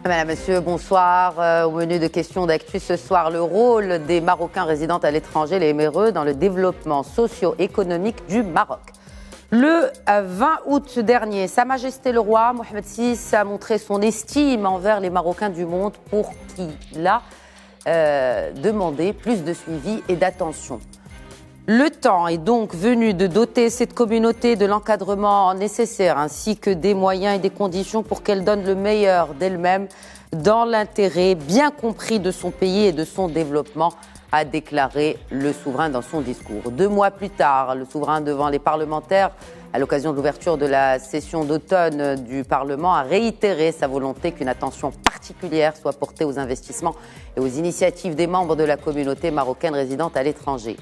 Madame, Monsieur, bonsoir. Au menu de questions d'actu ce soir, le rôle des Marocains résidant à l'étranger, les MRE, dans le développement socio-économique du Maroc. Le 20 août dernier, Sa Majesté le Roi Mohamed VI a montré son estime envers les Marocains du monde pour qui il a demandé plus de suivi et d'attention. Le temps est donc venu de doter cette communauté de l'encadrement nécessaire ainsi que des moyens et des conditions pour qu'elle donne le meilleur d'elle-même dans l'intérêt bien compris de son pays et de son développement, a déclaré le souverain dans son discours. 2 mois plus tard, le souverain devant les parlementaires, à l'occasion de l'ouverture de la session d'automne du Parlement, a réitéré sa volonté qu'une attention particulière soit portée aux investissements et aux initiatives des membres de la communauté marocaine résidente à l'étranger.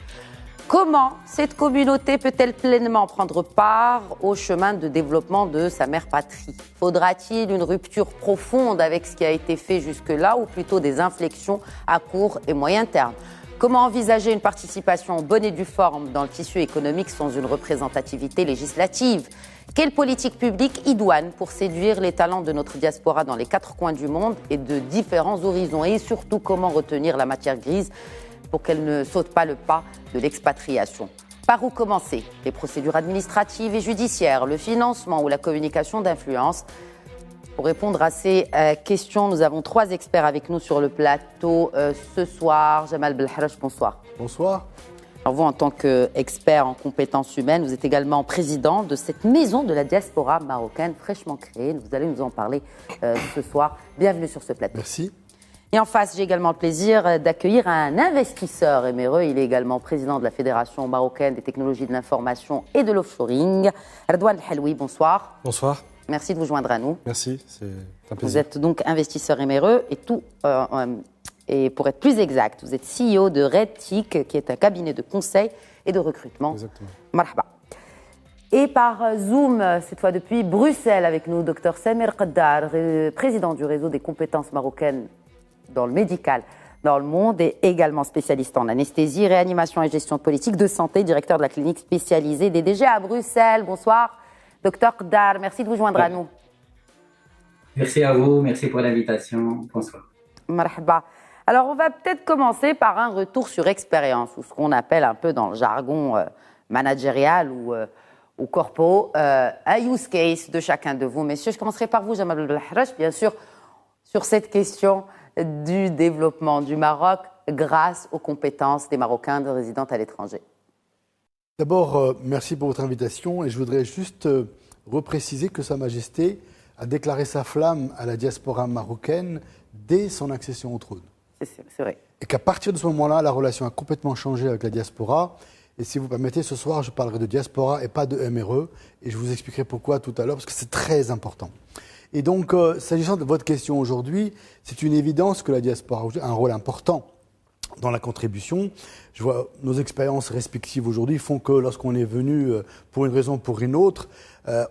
Comment cette communauté peut-elle pleinement prendre part au chemin de développement de sa mère patrie? Faudra-t-il une rupture profonde avec ce qui a été fait jusque-là ou plutôt des inflexions à court et moyen terme? Comment envisager une participation en bonne et due forme dans le tissu économique sans une représentativité législative? Quelle politique publique idoine pour séduire les talents de notre diaspora dans les 4 coins du monde et de différents horizons? Et surtout, comment retenir la matière grise pour qu'elle ne saute pas le pas de l'expatriation? Par où commencer? Les procédures administratives et judiciaires, le financement ou la communication d'influence? Pour répondre à ces questions, nous avons 3 experts avec nous sur le plateau ce soir. Jamal Belharach, bonsoir. Bonsoir. Alors vous, en tant qu'expert en compétences humaines, vous êtes également président de cette maison de la diaspora marocaine fraîchement créée. Vous allez nous en parler ce soir. Bienvenue sur ce plateau. Merci. Et en face, j'ai également le plaisir d'accueillir un investisseur MRE. Il est également président de la Fédération marocaine des technologies de l'information et de l'offshoring. Redouane Helloui, bonsoir. Bonsoir. Merci de vous joindre à nous. Merci, c'est un plaisir. Vous êtes donc investisseur MRE et pour être plus exact, vous êtes CEO de RedTech, qui est un cabinet de conseil et de recrutement. Exactement. Marhaba. Et par Zoom, cette fois depuis Bruxelles, avec nous, Dr Samir Qaddar, président du réseau des compétences marocaines dans le médical dans le monde et également spécialiste en anesthésie, réanimation et gestion politique de santé, directeur de la clinique spécialisée DDG à Bruxelles. Bonsoir, Dr Qaddar, merci de vous joindre à nous. Merci à vous, merci pour l'invitation. Bonsoir. Marhaba. Alors, on va peut-être commencer par un retour sur expérience, ou ce qu'on appelle un peu dans le jargon managérial ou corpo, un use case de chacun de vous. Messieurs, je commencerai par vous, Jamal Belharach, bien sûr, sur cette question du développement du Maroc grâce aux compétences des Marocains de résidents à l'étranger. D'abord, merci pour votre invitation et je voudrais juste repréciser que Sa Majesté a déclaré sa flamme à la diaspora marocaine dès son accession au trône. C'est vrai. Et qu'à partir de ce moment-là, la relation a complètement changé avec la diaspora. Et si vous permettez, ce soir, je parlerai de diaspora et pas de MRE. Et je vous expliquerai pourquoi tout à l'heure, parce que c'est très important. Et donc, s'agissant de votre question aujourd'hui, c'est une évidence que la diaspora a un rôle important dans la contribution. Je vois nos expériences respectives aujourd'hui font que lorsqu'on est venu pour une raison ou pour une autre,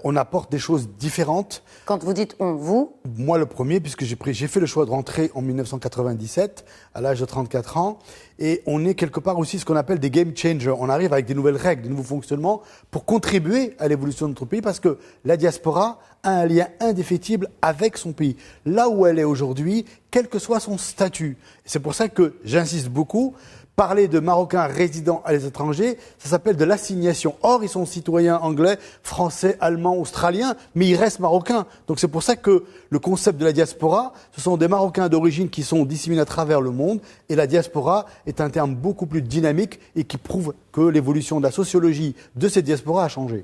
on apporte des choses différentes. Quand vous dites on, vous? Moi le premier, puisque j'ai fait le choix de rentrer en 1997, à l'âge de 34 ans, et on est quelque part aussi ce qu'on appelle des game changers. On arrive avec des nouvelles règles, des nouveaux fonctionnements pour contribuer à l'évolution de notre pays, parce que la diaspora a un lien indéfectible avec son pays, là où elle est aujourd'hui, quel que soit son statut. C'est pour ça que j'insiste beaucoup. Parler de Marocains résidant à l'étranger, ça s'appelle de l'assignation. Or, ils sont citoyens anglais, français, allemands, australiens, mais ils restent marocains. Donc c'est pour ça que le concept de la diaspora, ce sont des Marocains d'origine qui sont disséminés à travers le monde. Et la diaspora est un terme beaucoup plus dynamique et qui prouve que l'évolution de la sociologie de cette diaspora a changé.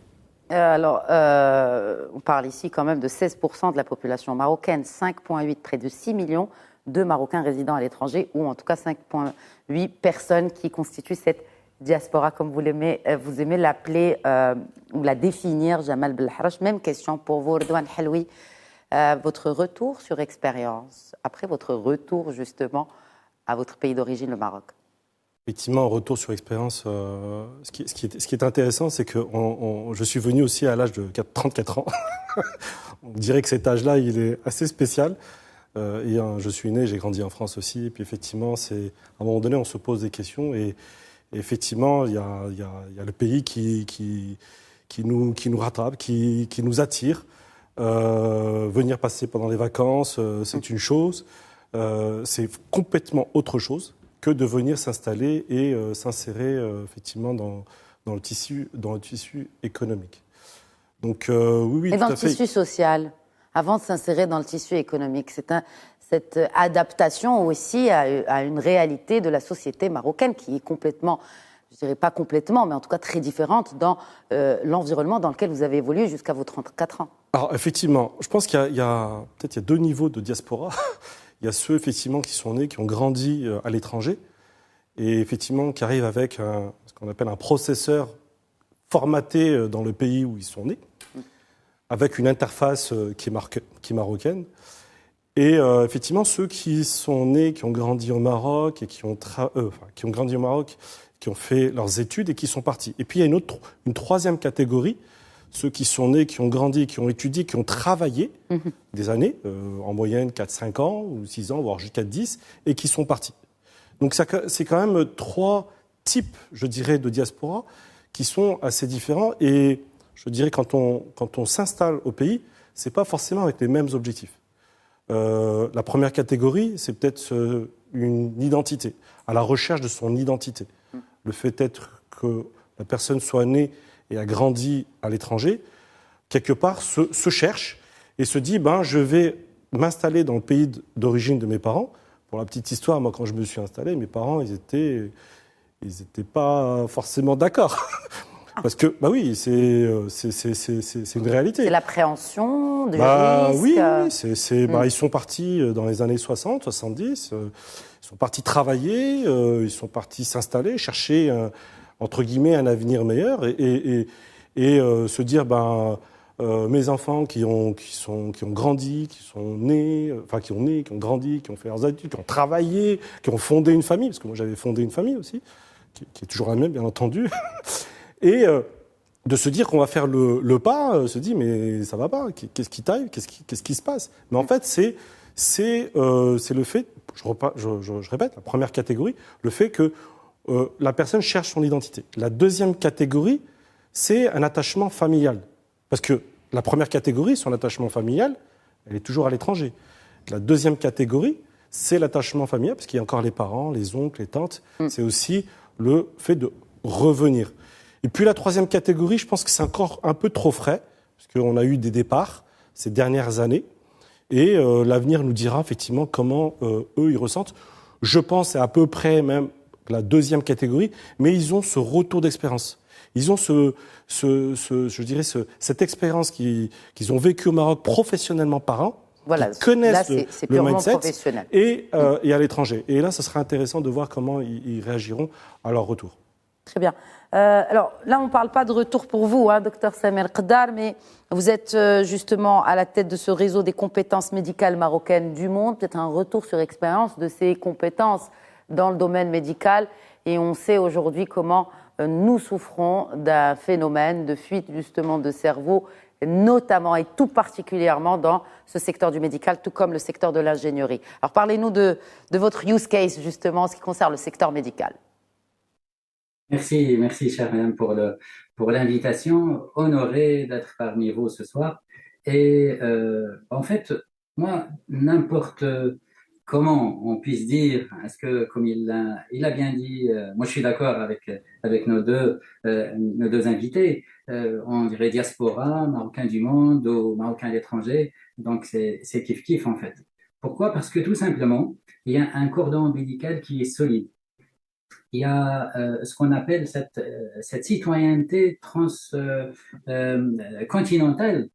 On parle ici quand même de 16% de la population marocaine, 5,8, près de 6 millions de Marocains résidant à l'étranger, ou en tout cas 5,8 personnes qui constituent cette diaspora, comme vous aimez l'appeler ou la définir, Jamal Belharach. Même question pour vous, Redouane Helloui. Votre retour sur expérience, après votre retour justement à votre pays d'origine, le Maroc. Effectivement, retour sur expérience, ce qui est intéressant, c'est que je suis venu aussi à l'âge de 34 ans. On dirait que cet âge-là, il est assez spécial. Je suis né, j'ai grandi en France aussi. Et puis effectivement, à un moment donné, on se pose des questions. Et effectivement, il y a le pays qui nous rattrape, qui nous attire. Venir passer pendant les vacances, c'est une chose. C'est complètement autre chose que de venir s'installer et s'insérer effectivement dans le tissu économique. Donc oui, oui, Et dans tout le à fait. tissu social, avant de s'insérer dans le tissu économique, cette adaptation aussi à une réalité de la société marocaine qui est complètement, je dirais pas complètement, mais en tout cas très différente dans l'environnement dans lequel vous avez évolué jusqu'à vos 34 ans. Alors effectivement, je pense qu'il y a peut-être il y a deux niveaux de diaspora. Il y a ceux effectivement qui sont nés, qui ont grandi à l'étranger et effectivement qui arrivent avec ce qu'on appelle un processeur formaté dans le pays où ils sont nés, avec une interface qui est marocaine. Et effectivement, ceux qui sont nés, qui ont grandi au Maroc et qui ont grandi au Maroc, qui ont fait leurs études et qui sont partis. Et puis il y a une troisième catégorie, ceux qui sont nés, qui ont grandi, qui ont étudié, qui ont travaillé des années, en moyenne 4-5 ans ou 6 ans, voire jusqu'à 10, et qui sont partis. Donc c'est quand même trois types, je dirais, de diaspora qui sont assez différents. Et je dirais quand on s'installe au pays, c'est pas forcément avec les mêmes objectifs. La première catégorie, c'est peut-être une identité, à la recherche de son identité. Le fait d'être que la personne soit née et a grandi à l'étranger, quelque part se cherche et se dit je vais m'installer dans le pays d'origine de mes parents. Pour la petite histoire, moi quand je me suis installé, mes parents ils étaient pas forcément d'accord. Parce que oui, c'est une réalité. C'est l'appréhension du risque. Oui, ils sont partis dans les années 60, 70, ils sont partis travailler, ils sont partis s'installer, chercher entre guillemets un avenir meilleur et se dire mes enfants qui ont grandi, qui ont grandi, qui ont fait leurs études, qui ont travaillé, qui ont fondé une famille, parce que moi j'avais fondé une famille aussi, qui est toujours la même bien entendu. Et de se dire qu'on va faire le pas, se dit mais ça va pas, qu'est-ce qui t'arrive, qu'est-ce qui se passe. Mais en fait c'est le fait, je répète, la première catégorie, le fait que la personne cherche son identité. La deuxième catégorie, c'est un attachement familial, parce que la première catégorie, son attachement familial, elle est toujours à l'étranger. La deuxième catégorie, c'est l'attachement familial, parce qu'il y a encore les parents, les oncles, les tantes. C'est aussi le fait de revenir. Et puis la troisième catégorie, je pense que c'est encore un peu trop frais, parce qu'on a eu des départs ces dernières années, et l'avenir nous dira effectivement comment eux ils ressentent. Je pense à peu près même la deuxième catégorie, mais ils ont ce retour d'expérience. Ils ont cette expérience qu'ils ont vécue au Maroc professionnellement parlant, voilà, qui connaissent là, c'est le purement mindset, professionnel. et à l'étranger. Et là, ce sera intéressant de voir comment ils réagiront à leur retour. Très bien. Alors là, on ne parle pas de retour pour vous, docteur Samer Qdar, mais vous êtes justement à la tête de ce réseau des compétences médicales marocaines du monde, peut-être un retour sur expérience de ces compétences dans le domaine médical. Et on sait aujourd'hui comment nous souffrons d'un phénomène de fuite justement de cerveau, notamment et tout particulièrement dans ce secteur du médical, tout comme le secteur de l'ingénierie. Alors parlez-nous de votre use case justement en ce qui concerne le secteur médical. Merci, chère madame, pour l'invitation. Honoré d'être parmi vous ce soir. Et en fait, moi, n'importe comment on puisse dire, est-ce que, comme il a bien dit, moi je suis d'accord avec nos deux invités, on dirait diaspora, marocain du monde ou marocain à l'étranger, donc c'est kiff-kiff en fait. Pourquoi? Parce que tout simplement, il y a un cordon ombilical qui est solide. Il y a ce qu'on appelle cette citoyenneté continentale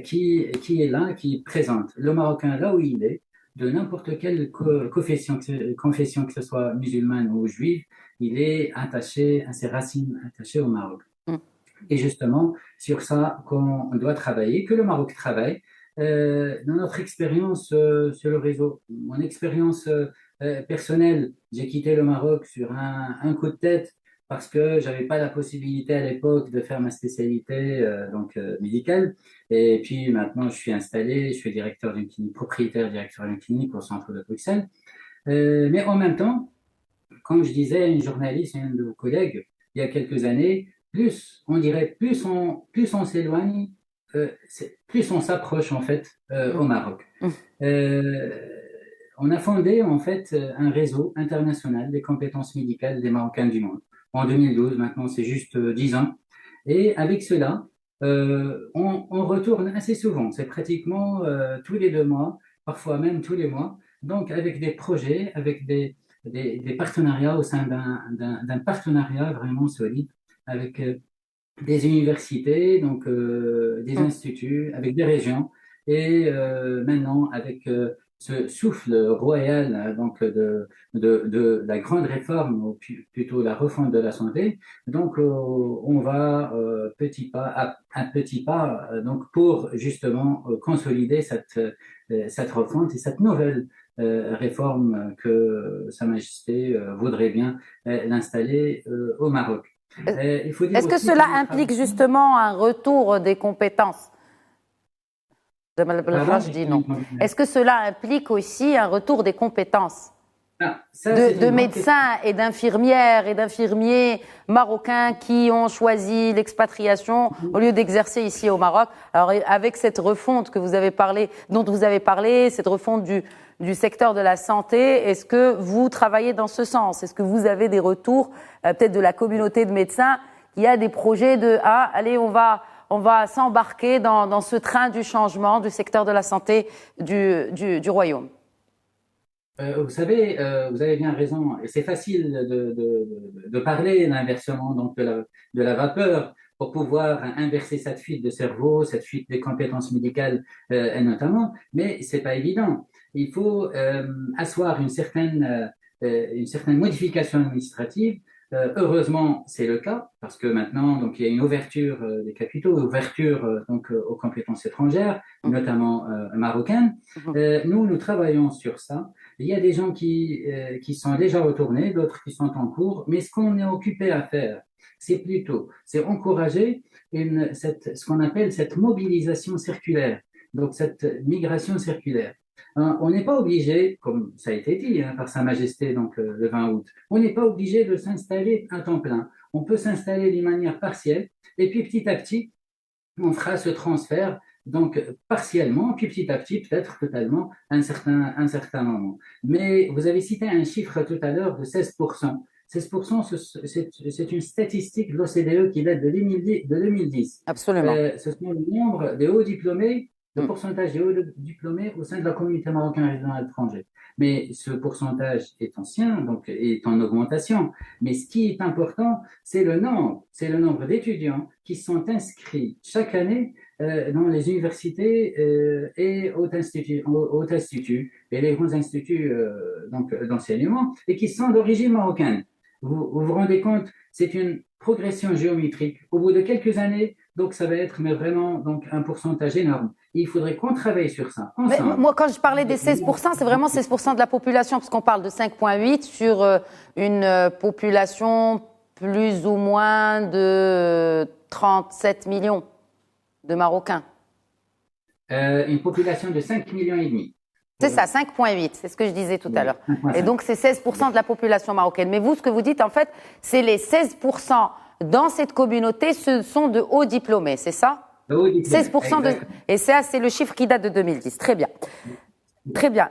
qui est là, qui est présente. Le Marocain, là où il est, de n'importe quelle confession que ce soit musulmane ou juive, il est attaché à ses racines, attaché au Maroc. Et justement, sur ça qu'on doit travailler, que le Maroc travaille. Dans notre expérience sur le réseau, mon expérience personnelle, j'ai quitté le Maroc sur un coup de tête parce que j'avais pas la possibilité à l'époque de faire ma spécialité médicale. Et puis maintenant, je suis installé, je suis directeur d'une clinique, propriétaire directeur d'une clinique au centre de Bruxelles. Mais en même temps, comme je disais à une journaliste, à un de vos collègues, il y a quelques années, plus on s'éloigne, plus on s'approche en fait au Maroc. On a fondé en fait un réseau international des compétences médicales des Marocains du monde. En 2012, maintenant c'est juste 10 ans. Et avec cela, on retourne assez souvent. C'est pratiquement tous les 2 mois, parfois même tous les mois. Donc avec des projets, avec des partenariats au sein d'un partenariat vraiment solide avec des universités, donc des instituts, avec des régions, et maintenant avec ce souffle royal donc de la grande réforme, ou plutôt la refonte de la santé. Donc on va petit pas à petit pas donc pour justement consolider cette refonte et cette nouvelle réforme que Sa Majesté voudrait bien l'installer au Maroc. Il faut dire Est-ce que aussi cela nous implique travaillons- justement un retour des compétences? Jamal Pardon, Belkhrach dit non. Est-ce que cela implique aussi un retour des compétences Ça, c'est de une grande médecins et d'infirmières et d'infirmiers marocains qui ont choisi l'expatriation au lieu d'exercer ici au Maroc? Alors, avec cette refonte que vous avez parlé, dont vous avez parlé, cette refonte du secteur de la santé, est-ce que vous travaillez dans ce sens? Est-ce que vous avez des retours, peut-être de la communauté de médecins, qui a des projets de allez, on va s'embarquer dans ce train du changement du secteur de la santé du royaume? Vous savez, vous avez bien raison. Et c'est facile de parler l'inversement donc de la vapeur pour pouvoir inverser cette fuite de cerveau, cette fuite des compétences médicales et notamment, mais c'est pas évident. Il faut asseoir une certaine modification administrative. Heureusement, c'est le cas parce que maintenant, donc il y a une ouverture des capitaux, ouverture donc aux compétences étrangères, notamment marocaines. Nous travaillons sur ça. Il y a des gens qui sont déjà retournés, d'autres qui sont en cours, mais ce qu'on est occupé à faire, c'est encourager ce qu'on appelle cette mobilisation circulaire, donc cette migration circulaire. On n'est pas obligé, comme ça a été dit par Sa Majesté donc le 20 août, on n'est pas obligé de s'installer à temps plein. On peut s'installer d'une manière partielle, et puis petit à petit, on fera ce transfert donc partiellement, puis petit à petit, peut-être totalement, à un certain moment. Mais vous avez cité un chiffre tout à l'heure de 16%. 16%, c'est une statistique de l'OCDE qui date de 2010. Absolument. Ce sont le nombre des hauts diplômés, le pourcentage des hauts diplômés au sein de la communauté marocaine résidant à l'étranger. Mais ce pourcentage est ancien, donc est en augmentation. Mais ce qui est important, c'est le nombre d'étudiants qui sont inscrits chaque année dans les universités et aux instituts et les grands instituts donc d'enseignement et qui sont d'origine marocaine. Vous rendez compte, c'est une progression géométrique. Au bout de quelques années, donc ça va être mais vraiment donc un pourcentage énorme. Et il faudrait qu'on travaille sur ça ensemble. Mais moi, quand je parlais des 16%, c'est vraiment 16% de la population, parce qu'on parle de 5,8 sur une population plus ou moins de 37 millions de Marocains. Une population de 5,5 millions. C'est ça, 5,8, c'est ce que je disais tout à l'heure. Et donc, c'est 16% de la population marocaine. Mais vous, ce que vous dites, en fait, c'est les 16% dans cette communauté, ce sont de hauts diplômés, c'est ça? 16% de... Et ça, c'est le chiffre qui date de 2010. Très bien. Très bien.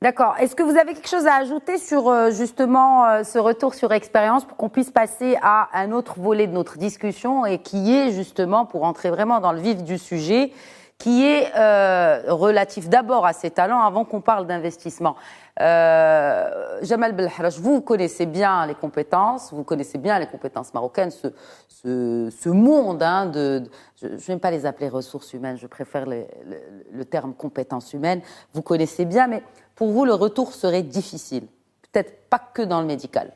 D'accord. Est-ce que vous avez quelque chose à ajouter sur justement ce retour sur expérience pour qu'on puisse passer à un autre volet de notre discussion et qui est justement, pour entrer vraiment dans le vif du sujet, qui est relatif d'abord à ses talents avant qu'on parle d'investissement. Jamal Belkhrach, vous connaissez bien les compétences, marocaines, ce monde je n'aime pas les appeler ressources humaines, je préfère le terme compétences humaines. Vous connaissez bien, mais pour vous, le retour serait difficile. Peut-être pas que dans le médical.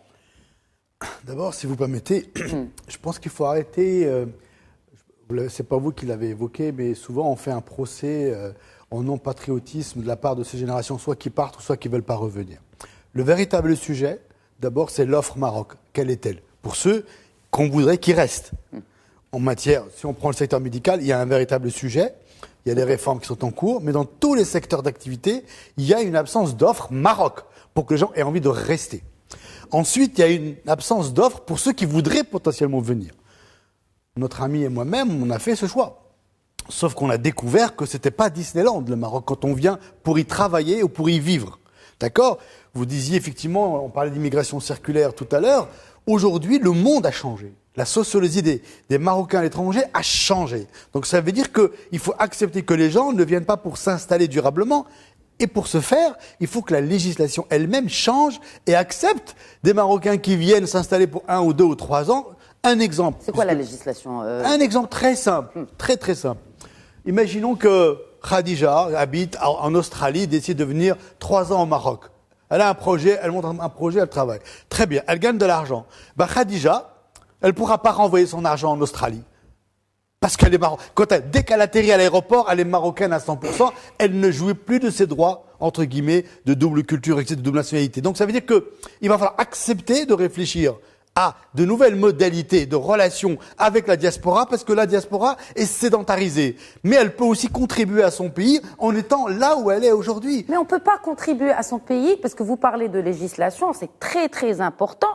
D'abord, si vous permettez, je pense qu'il faut arrêter... c'est pas vous qui l'avez évoqué, mais souvent on fait un procès en non-patriotisme de la part de ces générations, soit qui partent, soit qui ne veulent pas revenir. Le véritable sujet, d'abord, c'est l'offre Maroc. Quelle est-elle? Pour ceux qu'on voudrait qu'ils restent. En matière, si on prend le secteur médical, il y a un véritable sujet, il y a des réformes qui sont en cours, mais dans tous les secteurs d'activité, il y a une absence d'offre Maroc pour que les gens aient envie de rester. Ensuite, il y a une absence d'offre pour ceux qui voudraient potentiellement venir. Notre ami et moi-même, on a fait ce choix. Sauf qu'on a découvert que c'était pas Disneyland, le Maroc, quand on vient pour y travailler ou pour y vivre. D'accord? Vous disiez effectivement, on parlait d'immigration circulaire tout à l'heure. Aujourd'hui, le monde a changé. La sociologie des Marocains à l'étranger a changé. Donc ça veut dire qu'il faut accepter que les gens ne viennent pas pour s'installer durablement. Et pour ce faire, il faut que la législation elle-même change et accepte des Marocains qui viennent s'installer pour 1 ou 2 ou 3 ans. Un exemple. C'est quoi la législation Un exemple très simple, très très simple. Imaginons que Khadija habite en Australie, décide de venir 3 ans au Maroc. Elle a un projet, elle monte un projet, elle travaille. Très bien, elle gagne de l'argent. Khadija, elle ne pourra pas renvoyer son argent en Australie. Parce qu'elle est marocaine. Dès qu'elle atterrit à l'aéroport, elle est marocaine à 100%, elle ne jouit plus de ses droits, entre guillemets, de double culture, etc., de double nationalité. Donc ça veut dire qu'il va falloir accepter de réfléchir à de nouvelles modalités de relations avec la diaspora, parce que la diaspora est sédentarisée. Mais elle peut aussi contribuer à son pays en étant là où elle est aujourd'hui. Mais on ne peut pas contribuer à son pays, parce que vous parlez de législation, c'est très très important.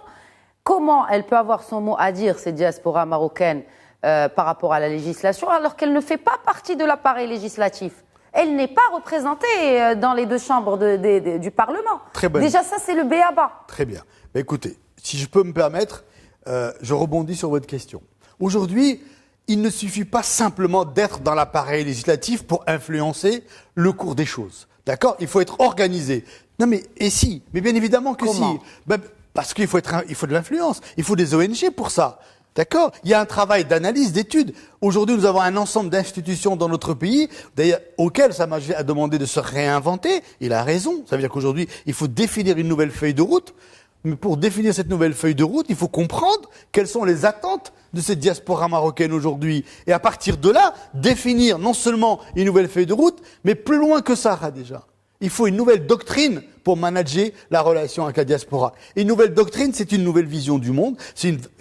Comment elle peut avoir son mot à dire, cette diaspora marocaine, par rapport à la législation, alors qu'elle ne fait pas partie de l'appareil législatif? Elle n'est pas représentée dans les 2 chambres du Parlement. Très bien. Déjà, ça, c'est le b.a.-ba. Très bien. Mais écoutez, si je peux me permettre, je rebondis sur votre question. Aujourd'hui, il ne suffit pas simplement d'être dans l'appareil législatif pour influencer le cours des choses. D'accord? Il faut être organisé. Non mais, et si? Mais bien évidemment que Comment? si. Parce qu'il faut de l'influence. Il faut des ONG pour ça. D'accord? Il y a un travail d'analyse, d'étude. Aujourd'hui, nous avons un ensemble d'institutions dans notre pays, d'ailleurs, auxquelles Sa Majesté a demandé de se réinventer. Il a raison. Ça veut dire qu'aujourd'hui, il faut définir une nouvelle feuille de route. Mais pour définir cette nouvelle feuille de route, il faut comprendre quelles sont les attentes de cette diaspora marocaine aujourd'hui. Et à partir de là, définir non seulement une nouvelle feuille de route, mais plus loin que ça, déjà. Il faut une nouvelle doctrine pour manager la relation avec la diaspora. Et une nouvelle doctrine, c'est une nouvelle vision du monde.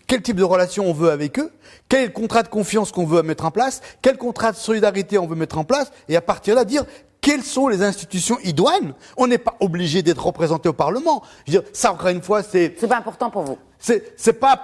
Quel type de relation on veut avec eux, quel est le contrat de confiance qu'on veut mettre en place, quel contrat de solidarité on veut mettre en place, et à partir de là, dire quelles sont les institutions idoines. On n'est pas obligé d'être représenté au Parlement. Je veux dire, ça, encore une fois, c'est pas important pour vous. C'est pas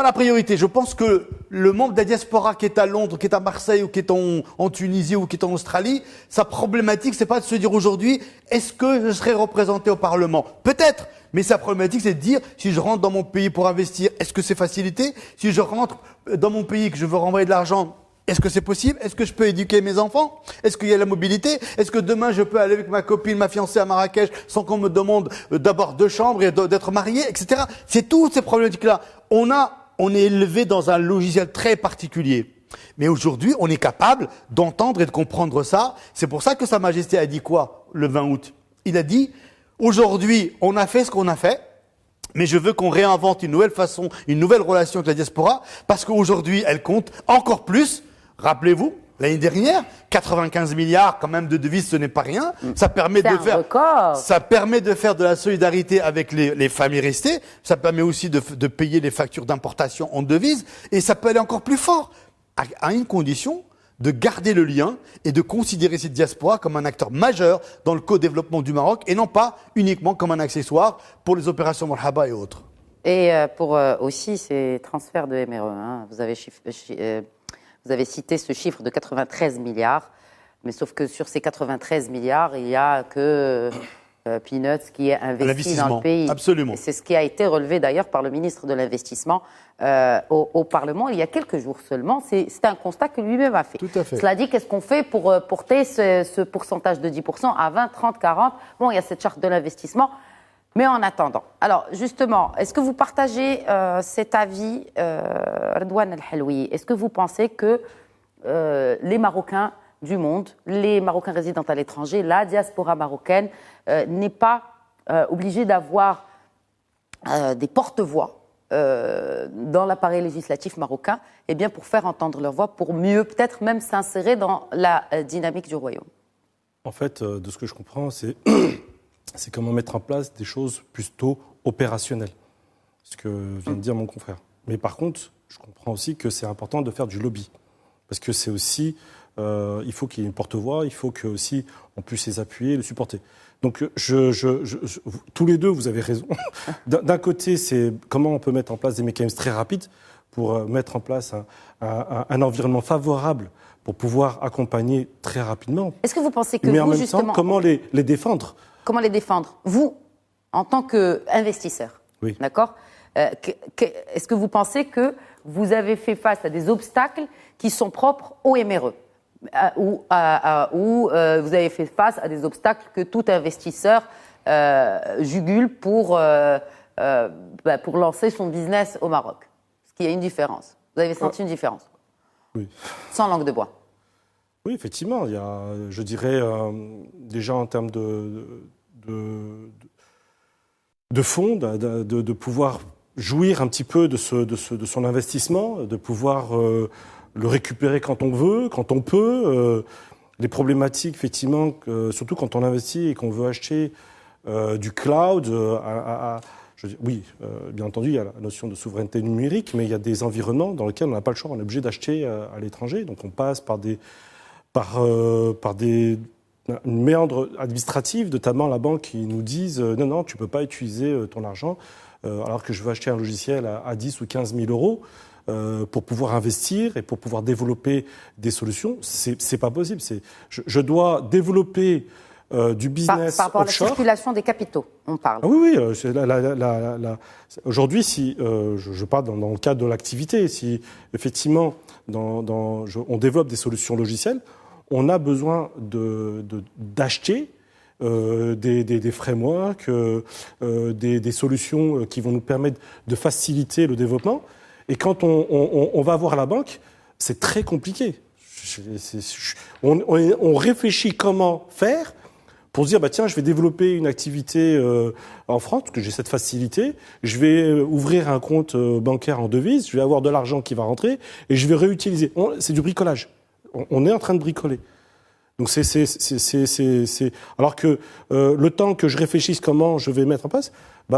la priorité. Je pense que le membre de la diaspora qui est à Londres, qui est à Marseille, ou qui est en Tunisie, ou qui est en Australie, sa problématique, c'est pas de se dire aujourd'hui, est-ce que je serai représenté au Parlement? Peut-être. Mais sa problématique, c'est de dire, si je rentre dans mon pays pour investir, est-ce que c'est facilité? Si je rentre dans mon pays que je veux renvoyer de l'argent, est-ce que c'est possible? Est-ce que je peux éduquer mes enfants? Est-ce qu'il y a la mobilité? Est-ce que demain je peux aller avec ma copine, ma fiancée à Marrakech sans qu'on me demande d'abord 2 chambres et d'être marié, etc. C'est toutes ces problématiques-là. On est élevé dans un logiciel très particulier. Mais aujourd'hui, on est capable d'entendre et de comprendre ça. C'est pour ça que Sa Majesté a dit quoi le 20 août? Il a dit, aujourd'hui, on a fait ce qu'on a fait. Mais je veux qu'on réinvente une nouvelle façon, une nouvelle relation avec la diaspora, parce qu'aujourd'hui, elle compte encore plus. Rappelez-vous, l'année dernière, 95 milliards quand même de devises, ce n'est pas rien. Ça permet de faire de la solidarité avec les familles restées. Ça permet aussi de payer les factures d'importation en devises. Et ça peut aller encore plus fort, à une condition, de garder le lien et de considérer cette diaspora comme un acteur majeur dans le co-développement du Maroc et non pas uniquement comme un accessoire pour les opérations Marhaba et autres. Et pour aussi ces transferts de MRE, hein, vous avez cité ce chiffre de 93 milliards, mais sauf que sur ces 93 milliards, il n'y a que Peanuts qui est investi dans le pays. Absolument. Et c'est ce qui a été relevé d'ailleurs par le ministre de l'Investissement au Parlement il y a quelques jours seulement. C'est un constat que lui-même a fait. Tout à fait. Cela dit, qu'est-ce qu'on fait pour porter ce pourcentage de 10% à 20, 30, 40 ? Bon, il y a cette charte de l'investissement. Mais en attendant, alors justement, est-ce que vous partagez cet avis, Redouane El Helloui? Est-ce que vous pensez que les Marocains du monde, les Marocains résidant à l'étranger, la diaspora marocaine n'est pas obligée d'avoir des porte-voix dans l'appareil législatif marocain, eh bien pour faire entendre leur voix, pour mieux peut-être même s'insérer dans la dynamique du royaume? En fait, de ce que je comprends, c'est comment mettre en place des choses plutôt opérationnelles, ce que vient de dire mon confrère. Mais par contre, je comprends aussi que c'est important de faire du lobby, parce que c'est aussi, il faut qu'il y ait une porte-voix, il faut que aussi on puisse les appuyer et les supporter. Donc, tous les deux, vous avez raison. D'un côté, c'est comment on peut mettre en place des mécanismes très rapides pour mettre en place un environnement favorable pour pouvoir accompagner très rapidement. Est-ce que vous pensez que Mais en vous, même justement... temps, comment les défendre? Comment les défendre? Vous, en tant qu'investisseur, Oui. d'accord? Est-ce que vous pensez que vous avez fait face à des obstacles qui sont propres aux MRE? Ou vous avez fait face à des obstacles que tout investisseur jugule pour lancer son business au Maroc? Est-ce qu'il y a une différence? Vous avez senti une différence? Oui. Sans langue de bois. Oui, effectivement, il y a, je dirais, déjà en termes de fonds, de pouvoir jouir un petit peu de son investissement, de pouvoir le récupérer quand on veut, quand on peut. Les problématiques, effectivement, surtout quand on investit et qu'on veut acheter du cloud, oui, bien entendu, il y a la notion de souveraineté numérique, mais il y a des environnements dans lesquels on n'a pas le choix, on est obligé d'acheter à l'étranger. Donc on passe par une méandre administrative, notamment la banque qui nous disent non, tu ne peux pas utiliser ton argent alors que je veux acheter un logiciel à 10 ou 15 000 euros pour pouvoir investir et pour pouvoir développer des solutions. C'est pas possible. Je dois développer du business par rapport offshore. À la circulation des capitaux, on parle. Ah oui, aujourd'hui, si je parle dans le cadre de l'activité, si effectivement on développe des solutions logicielles, on a besoin d'acheter des frameworks, des solutions qui vont nous permettre de faciliter le développement. Et quand on va voir la banque, c'est très compliqué. On réfléchit comment faire pour se dire, tiens, je vais développer une activité en France, parce que j'ai cette facilité, je vais ouvrir un compte bancaire en devise, je vais avoir de l'argent qui va rentrer, et je vais réutiliser. C'est du bricolage. On est en train de bricoler. Donc alors que le temps que je réfléchisse comment je vais mettre en place,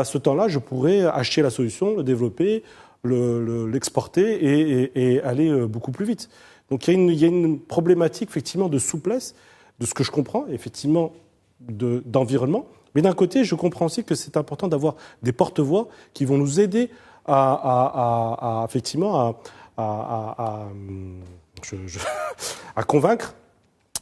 ce temps-là, je pourrais acheter la solution, le développer, l'exporter et aller beaucoup plus vite. Donc il y a une problématique effectivement de souplesse, de ce que je comprends, effectivement d'environnement. Mais d'un côté, je comprends aussi que c'est important d'avoir des porte-voix qui vont nous aider effectivement à convaincre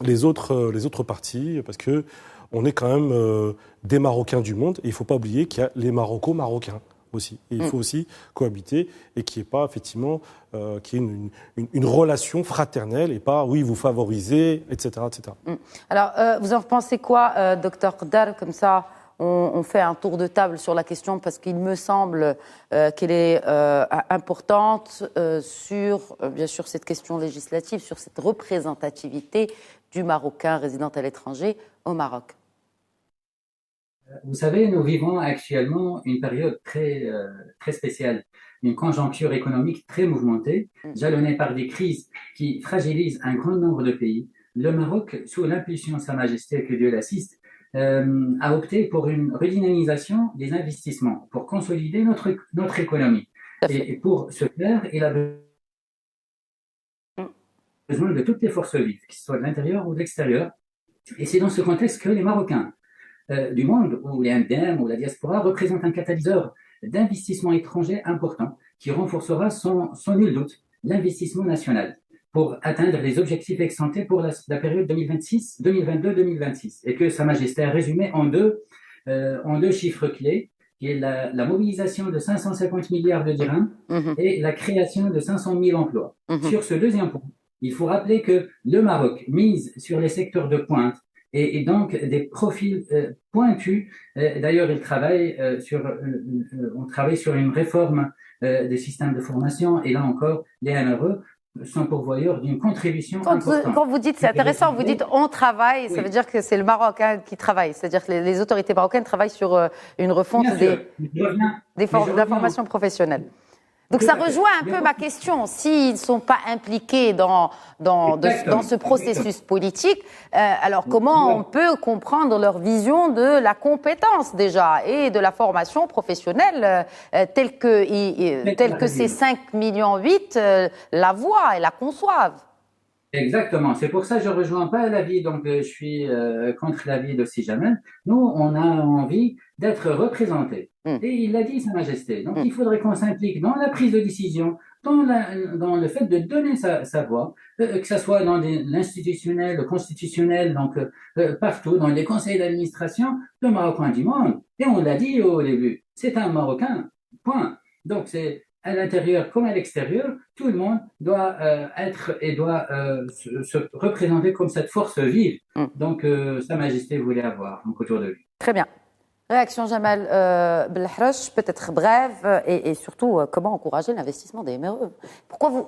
les autres parties, parce que on est quand même des Marocains du monde, et il ne faut pas oublier qu'il y a les Marocains aussi. Et il faut aussi cohabiter, et qu'il n'y ait pas effectivement qu'il y ait une relation fraternelle, et pas oui, vous favorisez, etc. etc. Alors, vous en pensez quoi, docteur Dar? Comme ça, on fait un tour de table sur la question, parce qu'il me semble qu'elle est importante sur, bien sûr, cette question législative, sur cette représentativité du Marocain résident à l'étranger au Maroc. Vous savez, nous vivons actuellement une période très spéciale, une conjoncture économique très mouvementée, jalonnée par des crises qui fragilisent un grand nombre de pays. Le Maroc, sous l'impulsion de Sa Majesté, que Dieu l'assiste, a opté pour une redynamisation des investissements, pour consolider notre économie. Et pour ce faire, il a besoin de toutes les forces vives, qu'elles soient de l'intérieur ou de l'extérieur. Et c'est dans ce contexte que les Marocains du monde, ou les Indiens, ou la diaspora, représentent un catalyseur d'investissement étranger important qui renforcera sans nul doute l'investissement national pour atteindre les objectifs ex-ante pour la période 2022-2026. Et que Sa Majesté a résumé en deux chiffres clés, qui est la mobilisation de 550 milliards de dirhams et la création de 500 000 emplois. Sur ce deuxième point, il faut rappeler que le Maroc mise sur les secteurs de pointe et donc des profils pointus. D'ailleurs, on travaille sur une réforme des systèmes de formation, et là encore, les NRE sont pourvoyeurs d'une contribution importante. Quand vous dites, c'est intéressant, vous dites on travaille, ça veut dire que c'est le Maroc qui travaille, c'est-à-dire que les autorités marocaines travaillent sur une refonte de la formation professionnelle. Donc ça rejoint un peu ma question. S'ils ne sont pas impliqués dans ce processus politique, alors comment on peut comprendre leur vision de la compétence déjà et de la formation professionnelle telle que ces 5,8 millions la voient et la conçoivent? Exactement. C'est pour ça que je ne rejoins pas l'avis, donc je suis contre l'avis de Jamel. Nous, on a envie d'être représentés. Et il l'a dit, Sa Majesté. Donc, il faudrait qu'on s'implique dans la prise de décision, dans le fait de donner sa voix, que ce soit dans l'institutionnel, le constitutionnel, donc partout, dans les conseils d'administration, le Marocain du monde. Et on l'a dit au début, c'est un Marocain, point. Donc c'est à l'intérieur comme à l'extérieur, tout le monde doit être et doit se représenter comme cette force vive. Donc Sa Majesté voulait avoir donc, autour de lui. Très bien. Réaction Jamal Belhroch, peut-être brève, et surtout, comment encourager l'investissement des MRE? Pourquoi vous...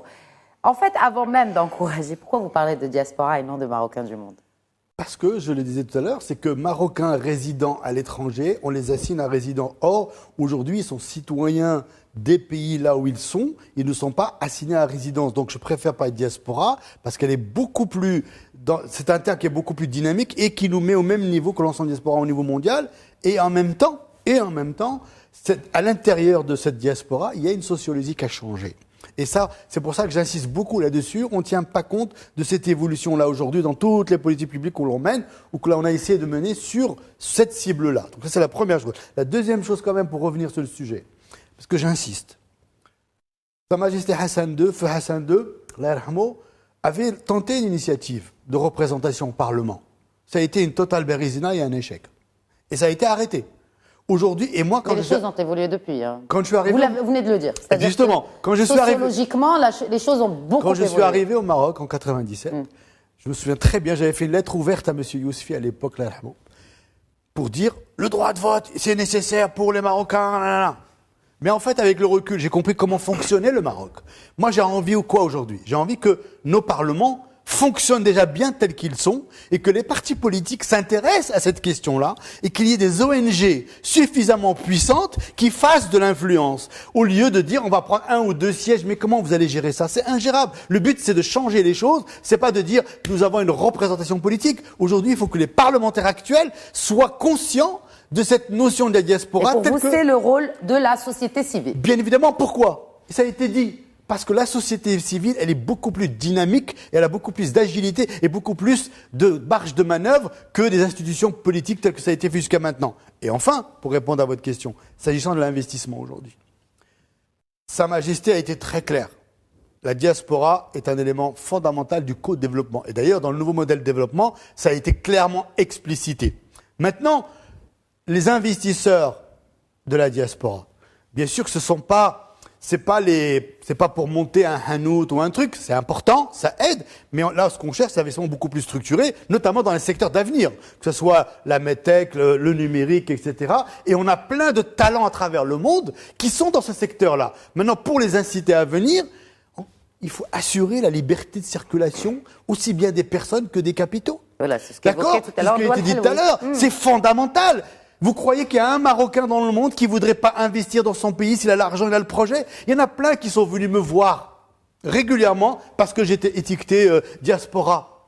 En fait, avant même d'encourager, pourquoi vous parlez de diaspora et non de Marocains du monde? Parce que, je le disais tout à l'heure, c'est que Marocains résidant à l'étranger, on les assigne à résidents. Or, aujourd'hui, ils sont citoyens des pays là où ils sont, ils ne sont pas assignés à résidence. Donc je préfère parler de diaspora parce qu'elle est beaucoup plus... C'est un terme qui est beaucoup plus dynamique et qui nous met au même niveau que l'ensemble diaspora au niveau mondial. Et en même temps, à l'intérieur de cette diaspora, il y a une sociologie qui a changé. Et ça, c'est pour ça que j'insiste beaucoup là-dessus. On ne tient pas compte de cette évolution-là aujourd'hui dans toutes les politiques publiques que l'on mène ou que l'on a essayé de mener sur cette cible-là. Donc ça, c'est la première chose. La deuxième chose quand même, pour revenir sur le sujet, parce que j'insiste. Sa Majesté Hassan II, Feu Hassan II, avait tenté une initiative de représentation au Parlement. Ça a été une totale bérisina et un échec. Et ça a été arrêté. Aujourd'hui, et moi, quand les choses ont évolué depuis. Hein. Quand je suis arrivé, vous venez de le dire. Justement, quand je suis arrivé, sociologiquement, les choses ont beaucoup évolué. Quand je suis arrivé au Maroc en 97, je me souviens très bien, j'avais fait une lettre ouverte à M. Yousfi à l'époque, pour dire le droit de vote, c'est nécessaire pour les Marocains. Nanana. Mais en fait, avec le recul, j'ai compris comment fonctionnait le Maroc. Moi, j'ai envie ou quoi aujourd'hui? J'ai envie que nos parlements fonctionnent déjà bien tels qu'ils sont et que les partis politiques s'intéressent à cette question-là et qu'il y ait des ONG suffisamment puissantes qui fassent de l'influence au lieu de dire on va prendre 1 ou 2 sièges. Mais comment vous allez gérer ça? C'est ingérable. Le but, c'est de changer les choses. C'est pas de dire nous avons une représentation politique. Aujourd'hui, il faut que les parlementaires actuels soient conscients de cette notion de la diaspora. Et pour vous, c'est le rôle de la société civile. Bien évidemment. Pourquoi? Ça a été dit. Parce que la société civile, elle est beaucoup plus dynamique, et elle a beaucoup plus d'agilité et beaucoup plus de marge de manœuvre que des institutions politiques telles que ça a été fait jusqu'à maintenant. Et enfin, pour répondre à votre question, s'agissant de l'investissement aujourd'hui, Sa Majesté a été très claire. La diaspora est un élément fondamental du co-développement. Et d'ailleurs, dans le nouveau modèle de développement, ça a été clairement explicité. Maintenant, les investisseurs de la diaspora, bien sûr que c'est pas pour monter un hanout ou un truc, c'est important, ça aide, mais là, ce qu'on cherche, c'est un investissement beaucoup plus structuré, notamment dans les secteurs d'avenir, que ce soit la medtech, le numérique, etc. Et on a plein de talents à travers le monde qui sont dans ce secteur-là. Maintenant, pour les inciter à venir, il faut assurer la liberté de circulation, aussi bien des personnes que des capitaux. Voilà, c'est ce qui a été dit tout à l'heure. C'est fondamental. Vous croyez qu'il y a un Marocain dans le monde qui voudrait pas investir dans son pays s'il a l'argent, il a le projet? Il y en a plein qui sont venus me voir régulièrement parce que j'étais étiqueté diaspora.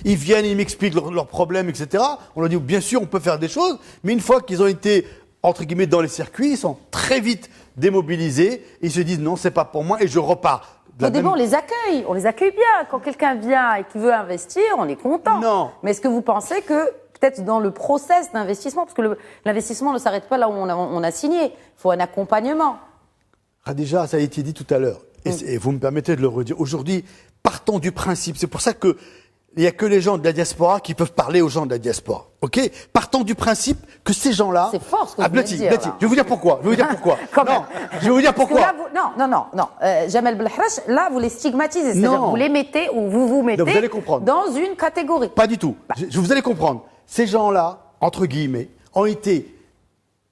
Ils viennent, ils m'expliquent leurs problèmes, etc. On leur dit bien sûr on peut faire des choses, mais une fois qu'ils ont été entre guillemets dans les circuits, ils sont très vite démobilisés. Et ils se disent non, c'est pas pour moi et je repars. Au début, on les accueille bien. Quand quelqu'un vient et qui veut investir, on est content. Non. Mais est-ce que vous pensez que peut-être dans le process d'investissement, parce que l'investissement ne s'arrête pas là où on a signé, il faut un accompagnement. Déjà, ça a été dit tout à l'heure, et vous me permettez de le redire. Aujourd'hui, partons du principe, c'est pour ça que il n'y a que les gens de la diaspora qui peuvent parler aux gens de la diaspora. Ok? Partons du principe que ces gens-là... C'est fort ce que vous venez de dire. Je vais vous dire pourquoi. Je vais vous dire pourquoi. Là, non. Jamal Belhroch, là, vous les stigmatisez. C'est-à-dire que vous les mettez ou vous mettez dans une catégorie. Pas du tout. Vous allez comprendre. Ces gens-là, entre guillemets, ont été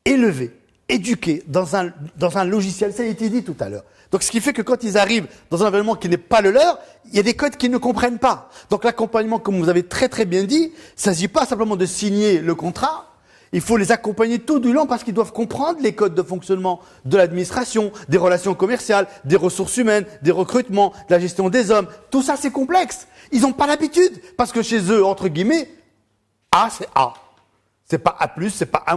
élevés, éduqués dans un logiciel. Ça a été dit tout à l'heure. Donc, ce qui fait que quand ils arrivent dans un environnement qui n'est pas le leur, il y a des codes qu'ils ne comprennent pas. Donc, l'accompagnement, comme vous avez très très bien dit, il ne s'agit pas simplement de signer le contrat. Il faut les accompagner tout du long parce qu'ils doivent comprendre les codes de fonctionnement de l'administration, des relations commerciales, des ressources humaines, des recrutements, de la gestion des hommes. Tout ça, c'est complexe. Ils n'ont pas l'habitude parce que chez eux, entre guillemets, A, c'est A. C'est pas A+, c'est pas A-.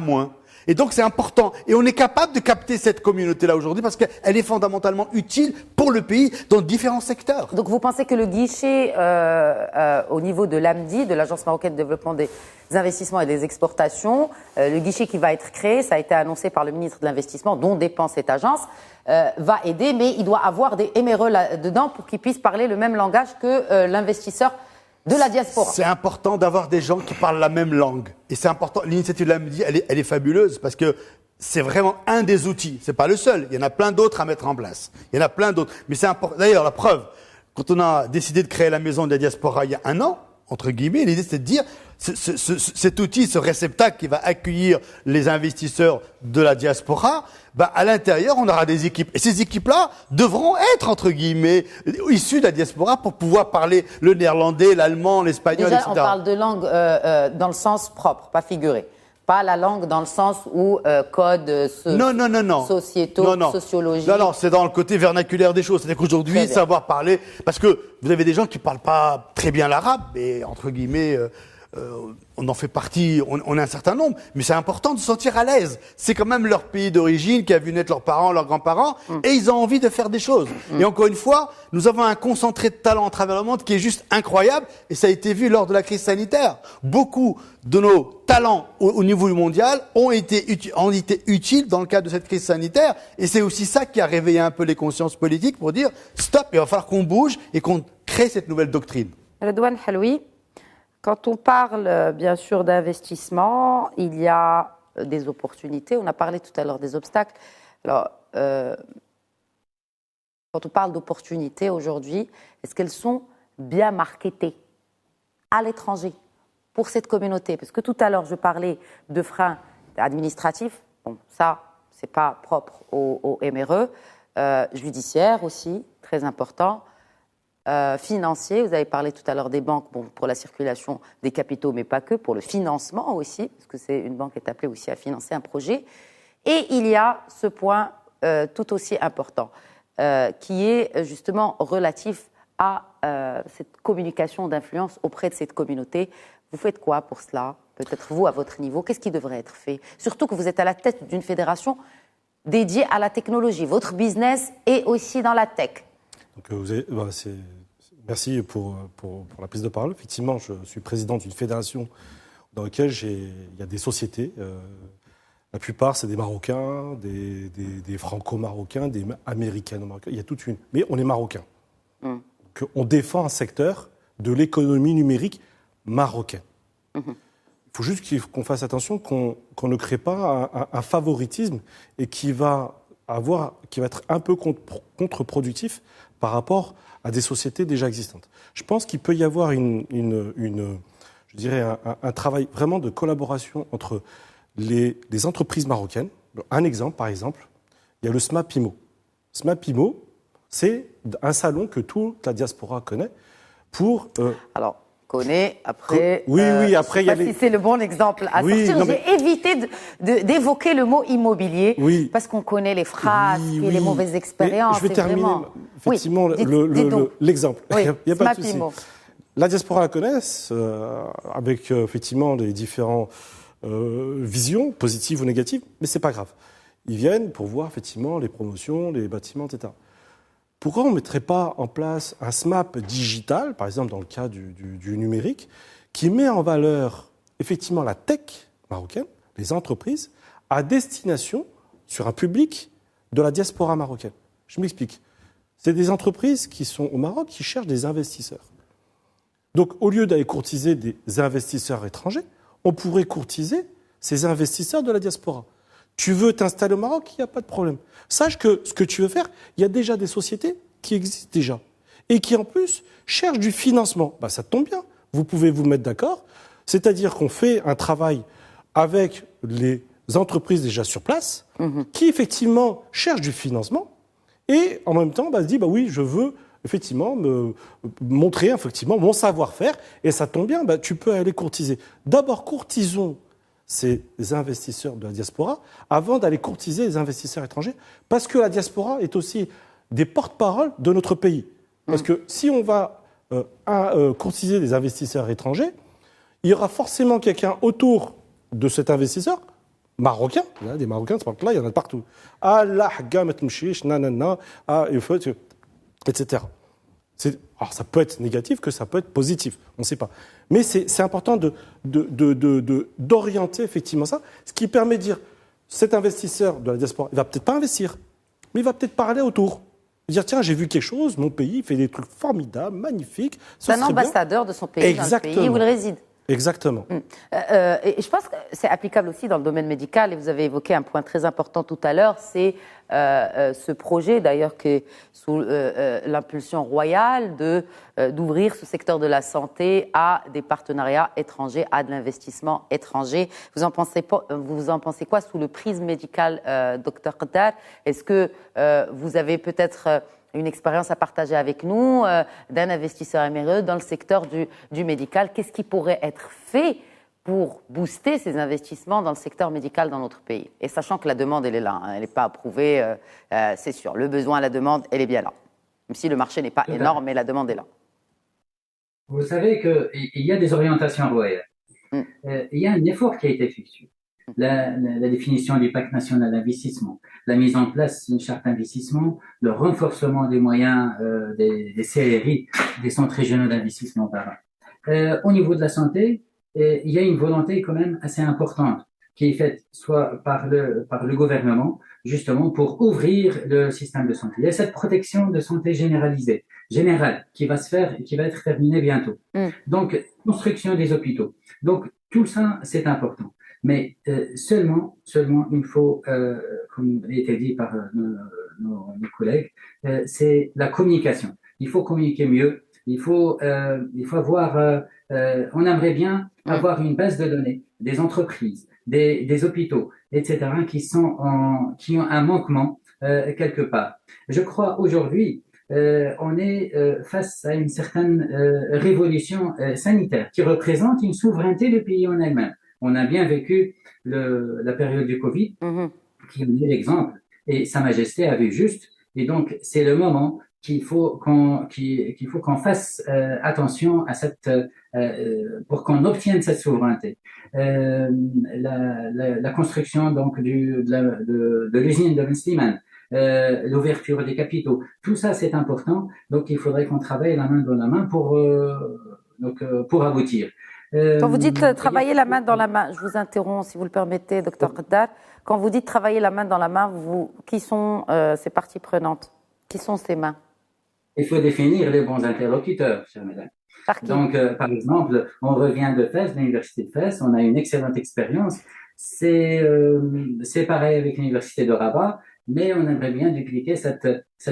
Et donc, c'est important. Et on est capable de capter cette communauté-là aujourd'hui parce qu'elle est fondamentalement utile pour pour le pays dans différents secteurs. Donc vous pensez que le guichet au niveau de l'AMDI, de l'Agence marocaine de développement des investissements et des exportations, le guichet qui va être créé, ça a été annoncé par le ministre de l'Investissement, dont dépend cette agence, va aider, mais il doit avoir des MRE là-dedans pour qu'ils puissent parler le même langage que l'investisseur de la diaspora. C'est important d'avoir des gens qui parlent la même langue. Et c'est important. L'initiative de l'AMDI, elle est fabuleuse parce que c'est vraiment un des outils. C'est pas le seul. Il y en a plein d'autres à mettre en place. Il y en a plein d'autres. Mais c'est important. D'ailleurs, la preuve, quand on a décidé de créer la maison de la diaspora il y a 1 an, entre guillemets, l'idée c'était de dire cet outil, ce réceptacle qui va accueillir les investisseurs de la diaspora, à l'intérieur, on aura des équipes. Et ces équipes-là devront être, entre guillemets, issues de la diaspora pour pouvoir parler le néerlandais, l'allemand, l'espagnol, Déjà, etc. on parle de langue dans le sens propre, pas figuré. Pas la langue dans le sens où code sociétaux, sociologie. Non, c'est dans le côté vernaculaire des choses. C'est-à-dire qu'aujourd'hui, savoir parler... Parce que vous avez des gens qui ne parlent pas très bien l'arabe, mais entre guillemets... on en fait partie, on est un certain nombre, mais c'est important de se sentir à l'aise. C'est quand même leur pays d'origine qui a vu naître leurs parents, leurs grands-parents, et ils ont envie de faire des choses. Et encore une fois, nous avons un concentré de talent à travers le monde qui est juste incroyable, et ça a été vu lors de la crise sanitaire. Beaucoup de nos talents au niveau mondial ont été utiles dans le cadre de cette crise sanitaire, et c'est aussi ça qui a réveillé un peu les consciences politiques pour dire stop, il va falloir qu'on bouge et qu'on crée cette nouvelle doctrine. Redouane Haloui. Quand on parle, bien sûr, d'investissement, il y a des opportunités. On a parlé tout à l'heure des obstacles. Alors, quand on parle d'opportunités aujourd'hui, est-ce qu'elles sont bien marketées à l'étranger pour cette communauté? Parce que tout à l'heure, je parlais de freins administratifs. Bon, ça, c'est pas propre au MRE. Judiciaire aussi, très important. Financier, vous avez parlé tout à l'heure des banques, pour la circulation des capitaux, mais pas que, pour le financement aussi, parce que une banque est appelée aussi à financer un projet. Et il y a ce point tout aussi important, qui est justement relatif à cette communication d'influence auprès de cette communauté. Vous faites quoi pour cela? Peut-être vous, à votre niveau, qu'est-ce qui devrait être fait? Surtout que vous êtes à la tête d'une fédération dédiée à la technologie. Votre business est aussi dans la tech. Donc, merci pour la prise de parole. Effectivement, je suis président d'une fédération dans laquelle il y a des sociétés. La plupart, c'est des Marocains, des Franco-Marocains, des Américano-Marocains. Il y a toute une. Mais on est Marocains. Donc, on défend un secteur de l'économie numérique marocaine. Il faut juste qu'on fasse attention, qu'on ne crée pas un favoritisme et qui va être un peu contre-productif par rapport à des sociétés déjà existantes. Je pense qu'il peut y avoir je dirais un travail vraiment de collaboration entre les entreprises marocaines. Un exemple, par exemple, il y a le SMAPIMO. SMAPIMO, c'est un salon que toute la diaspora connaît pour... Alors, connaît, après... Oui, après... Je ne sais pas si c'est le bon exemple à sortir. J'ai évité d'évoquer le mot immobilier, parce qu'on connaît les phrases et les mauvaises expériences. Je vais terminer, effectivement, l'exemple. Oui, il n'y a pas de souci. La diaspora la connaisse, avec effectivement les différentes visions, positives ou négatives, mais ce n'est pas grave. Ils viennent pour voir effectivement les promotions, les bâtiments, etc. Pourquoi on ne mettrait pas en place un SMAP digital, par exemple dans le cas du numérique, qui met en valeur effectivement la tech marocaine, les entreprises, à destination sur un public de la diaspora marocaine? Je m'explique. C'est des entreprises qui sont au Maroc, qui cherchent des investisseurs. Donc au lieu d'aller courtiser des investisseurs étrangers, on pourrait courtiser ces investisseurs de la diaspora. Tu veux t'installer au Maroc, il n'y a pas de problème. Sache que ce que tu veux faire, il y a déjà des sociétés qui existent déjà et qui en plus cherchent du financement. Ça tombe bien, vous pouvez vous mettre d'accord. C'est-à-dire qu'on fait un travail avec les entreprises déjà sur place qui effectivement cherchent du financement et en même temps se dit oui, je veux effectivement me montrer effectivement mon savoir-faire et ça tombe bien, tu peux aller courtiser. D'abord, courtisons ces investisseurs de la diaspora avant d'aller courtiser les investisseurs étrangers, parce que la diaspora est aussi des porte-parole de notre pays. Parce que si on va courtiser des investisseurs étrangers, il y aura forcément quelqu'un autour de cet investisseur, marocain, il y a des Marocains, là, il y en a partout. Ah, là, nanana, il faut... etc. Alors ça peut être négatif, que ça peut être positif, on ne sait pas. Mais c'est important d'orienter effectivement ça, ce qui permet de dire, cet investisseur de la diaspora, il ne va peut-être pas investir, mais il va peut-être parler autour. Dire, tiens, j'ai vu quelque chose, mon pays fait des trucs formidables, magnifiques. C'est un ambassadeur de son pays, dans le pays où il réside. Exactement. Et je pense que c'est applicable aussi dans le domaine médical, et vous avez évoqué un point très important tout à l'heure, c'est ce projet d'ailleurs qui est sous l'impulsion royale d'ouvrir ce secteur de la santé à des partenariats étrangers, à de l'investissement étranger. Vous en pensez quoi sous le prisme médical, Dr Qaddar? Est-ce que vous avez peut-être une expérience à partager avec nous d'un investisseur émireux dans le secteur du médical? Qu'est-ce qui pourrait être fait pour booster ces investissements dans le secteur médical dans notre pays? Et sachant que la demande, elle est là, hein, elle n'est pas approuvée, c'est sûr. Le besoin, la demande, elle est bien là. Même si le marché n'est pas énorme, mais la demande est là. Vous savez qu'il y a des orientations royales. Il y a un effort qui a été effectué. La définition du pacte national d'investissement, la mise en place d'une charte d'investissement, le renforcement des moyens des CRI, des centres régionaux d'investissement par an. Au niveau de la santé, il y a une volonté quand même assez importante qui est faite soit par le gouvernement, justement pour ouvrir le système de santé. Il y a cette protection de santé générale, qui va être terminée bientôt. Donc, construction des hôpitaux. Donc, tout ça, c'est important. Mais seulement, il faut, comme il a été dit par nos collègues, c'est la communication. Il faut communiquer mieux. Il faut avoir. On aimerait bien avoir une base de données des entreprises, des hôpitaux, etc., qui ont un manquement quelque part. Je crois aujourd'hui, on est face à une certaine révolution sanitaire qui représente une souveraineté du pays en elle-même. On a bien vécu la période du Covid, qui est l'exemple, et Sa Majesté a vu juste. Et donc, c'est le moment qu'il faut qu'on fasse attention à pour qu'on obtienne cette souveraineté. La construction donc de l'usine de Ben Slimane, l'ouverture des capitaux, tout ça c'est important. Donc, il faudrait qu'on travaille la main dans la main pour aboutir. Quand vous dites travailler la main dans la main, je vous interromps si vous le permettez, Dr Qaddar. Quand vous dites travailler la main dans la main, qui sont ces parties prenantes? Qui sont ces mains? Il faut définir les bons interlocuteurs, chère madame. Donc, par exemple, on revient de Fès, de l'université de Fès, on a une excellente expérience. C'est pareil avec l'université de Rabat, mais on aimerait bien dupliquer cette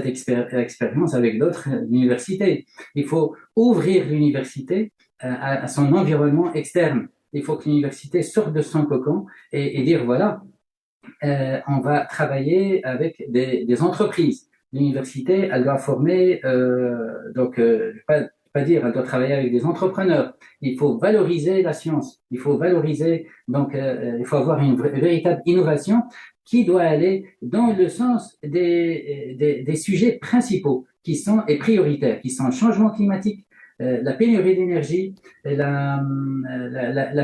expérience avec d'autres universités. Il faut ouvrir l'université à son environnement externe. Il faut que l'université sorte de son cocon et dire voilà, on va travailler avec des entreprises. L'université, elle doit former, pas dire, elle doit travailler avec des entrepreneurs. Il faut valoriser la science. Il faut valoriser, il faut avoir une véritable innovation qui doit aller dans le sens des sujets principaux et prioritaires, qui sont le changement climatique, la pénurie d'énergie, la